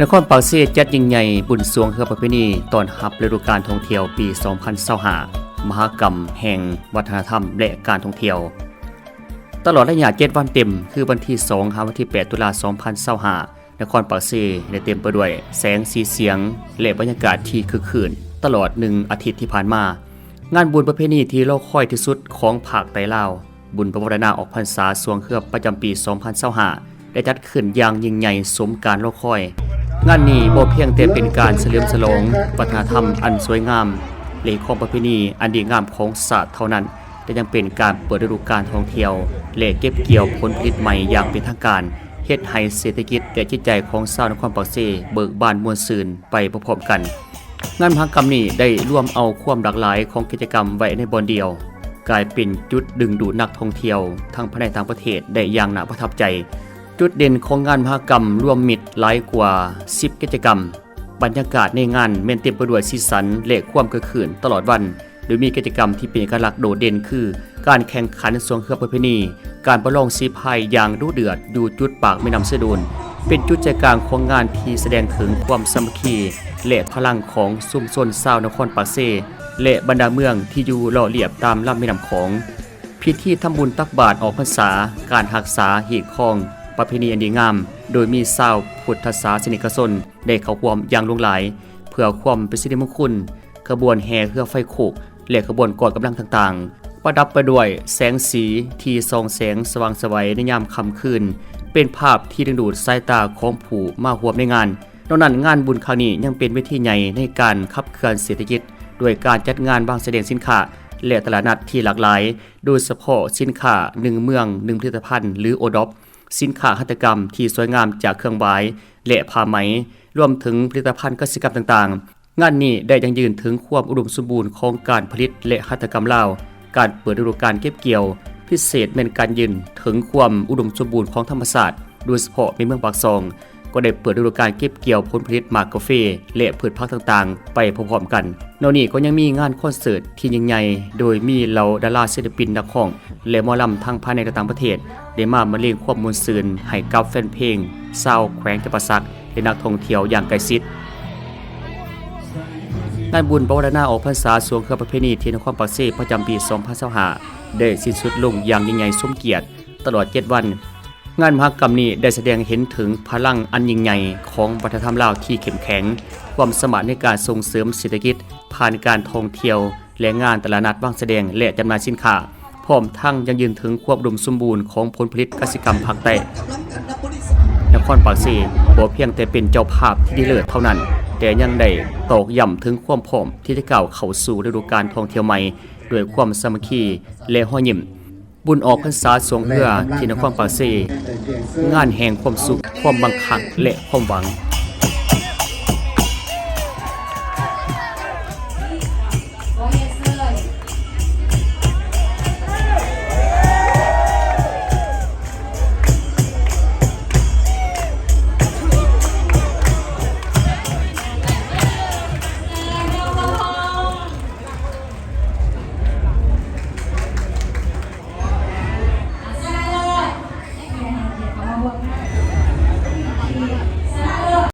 นครปากเสียจัดยิ่งใหญ่บุญสรวงเพื่อประเพณีตอนรับฤดูกาลท่องเที่ยวปี2025มหกรรมแห่งวัฒนธรรมและการท่องเที่ยวตลอดระยะ7วันเต็มคือวันที่2ถึงวันที่8ตุลาคม2025นครปากเสียได้เต็มไปด้วยแสงสีเสียงและบรรยากาศที่คึกคืนตลอด1อาทิตย์ที่ผ่านมางานบุญประเพณีที่รอคอยที่สุดของภาคใต้ลาวบุญพระวรณาออกพรรษาสวงเครือประจำปี2025ได้จัดขึ้นอย่างยิ่งใหญ่สมการรอคอยงานนี้บ่เพียงแต่เป็นการเฉลิมฉลองวัฒนธรรมอันสวยงามและของประเพณีอันดีงามของศาสตร์เท่านั้นแต่ยังเป็นการเปิดฤดูกาลท่องเที่ยวและเก็บเกี่ยวผลผลิตใหม่อย่างเป็นทางการเฮ็ดให้เศรษฐกิจและจิตใจของชาวนครปากเสียเบิกบานม่วนซื่นไปพร้อมๆกันงานมหกรรมนี้ได้รวมเอาความหลากหลายของกิจกรรมไว้ในบ่อนเดียวกลายเป็นจุดดึงดูดนักท่องเที่ยวทั้งภายในต่างประเทศได้อย่างน่าประทับใจจุดเด่นของงานมหกรรมรวมมิตรหลายกว่า10กิจกรรมบรรยากาศในงานแม้นเต็มไปด้วยสีสันและความคึกคืนตลอดวันโดยมีกิจกรรมที่เป็นเอกลักษณ์โดดเด่นคือการแข่งขันสวงเครือประเพณีการประลองสีพายอย่างดุเดือดอยู่จุดปากแม่น้ำเสดูลเป็นจุดใจกลางของงานที่แสดงถึงความสามัคคีและพลังของชุมชนชาวนครปากเสียและบรรดาเมืองที่อยู่หล่อเลียบตามลำแม่น้ำของพิธีทำบุญตักบาตรออกพรรษาการรักษาหีบคองประเพณีอันดีงามโดยมีชาวพุทธศาสนิกชนได้เข้าร่วมอย่างหลงหลายเพื่อความเป็นสิริมงคลขบวนแห่เครือไฟโคกและขบวนกอดกำลังต่างๆประดับไปด้วยแสงสีที่ส่องแสงสว่างไสวในยามค่ำคืนเป็นภาพที่ดึงดูดสายตาของผู้มาร่วมในงานนอกนั้นงานบุญครั้งนี้ยังเป็นเวทีใหญ่ในการขับเคลื่อนเศรษฐกิจด้วยการจัดงานวางแสดงสินค้าและตลาดนัดที่หลากหลายโดยเฉพาะสินค้า1เมือง1ผลิตภัณฑ์หรือโอดอปสินค้าหัตถกรรมที่สวยงามจากเครื่องหวายและผ้าไหมรวมถึงผลิตภัณฑ์กสิกรรมต่างๆงานนี้ได้ยังยืนถึงความอุดมสมบูรณ์ของการผลิตและหัตถกรรมลาวการเปิดฤดูกาลเก็บเกี่ยวพิเศษเป็นการยืนถึงความอุดมสมบูรณ์ของธรรมศาสตร์โดยเฉพาะในเมืองปากซองก็ได้เปิดฤดูกาลเก็บเกี่ยวผลผลิตหมากกาแฟและพืชผักต่างๆไปพร้อมๆกันนอกนี้ก็ยังมีงานคอนเสิร์ตที่ยิ่งใหญ่โดยมีเหล่าดาราศิลปินนักร้องและหมอลำทั้งภายในและต่างประเทศได้มาบรรเลงความม่วนซื่นให้กับแฟนเพลงชาวแขวงจำปาสักและนักท่องเที่ยวอย่างใกล้ชิดงานบุญพระวรณาออกพรรษาสวงเครือประเพณีที่นครปากเสียประจำปี2025ได้สิ้นสุดลงอย่างยิ่งใหญ่สมเกียรติตลอด7วันงานมหกรรมนี้ได้แสดงเห็นถึงพลังอันยิ่งใหญ่ของวัฒนธรรมลาวที่เข้มแข็งความสามารถในการส่งเสริมเศรษฐกิจผ่านการท่องเที่ยวและงานตลาดนัดวางแสดงและจำหน่ายสินค้าพร้อมทั้งยังยืนถึงความอุดมสมบูรณ์ของผลผลิตกสิกรรมภาคใต้นครปากเสียบ่เพียงแต่เป็นเจ้าภาพที่ดีเลิศเท่านั้นแต่ยังได้ตอกย้ำถึงความพร้อมที่จะก้าวเข้าสู่ฤดูกาลท่องเที่ยวใหม่ด้วยความสามัคคีและห้อยยิ้มบุญออกพรรษาสวงเรือที่นครปากเสียงานแห่งความสุขความบังคับและความหวัง